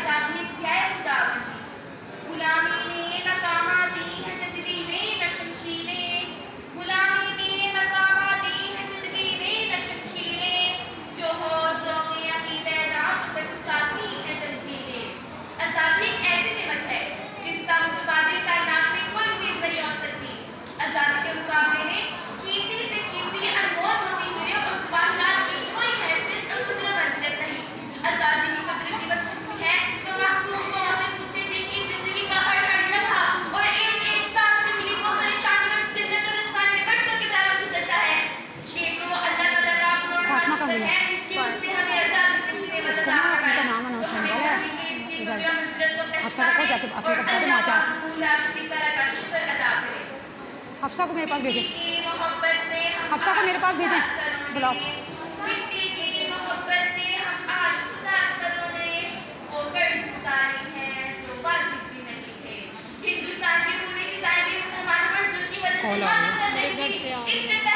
आज़ादी क्या है खुदावंदी, गुलामी ने नकामा दी है तदबीरें न शमशीरें, गुलामी ने नकामा दी है तदबीरें न शमशीरें, जो हो ज़ौक़-ए अक़ीदे रात पर चाहती है तंजीरें। आज़ादी एक ऐसी नेमत है जिसका मुतबादिल कायनात में कोई चीज़ नहीं हो सकती। आज़ादी के मुकाबले में कीमती से कीमती अनमोल मोती हीरे और जवाहरात की कोई हैसियत और कुदरत मंजिलत नहीं। आज़ादी की कदर कीमत पूछनी है तो महबूब को से पूछे जिनकी जिंदगी का हर हर लम्हा और एक एक सांस तकलीफों परेशानी और जिल्लत और रुस्वाई में बरसों के बराबर गुजरता है। ये तो अल्लाह ताला का अपना शुक्र है कि उसने हमें आज़ादी जैसी नेमत अता फरमाई। हफ्सा को जाके आपके बता दो माचा हफ्सा को मेरे पास भेजें, हफ्सा को मेरे पास भेजें ब्लॉक। हिंदुस्तान के पूरे की मुसलमान पर जुल्म की वजह से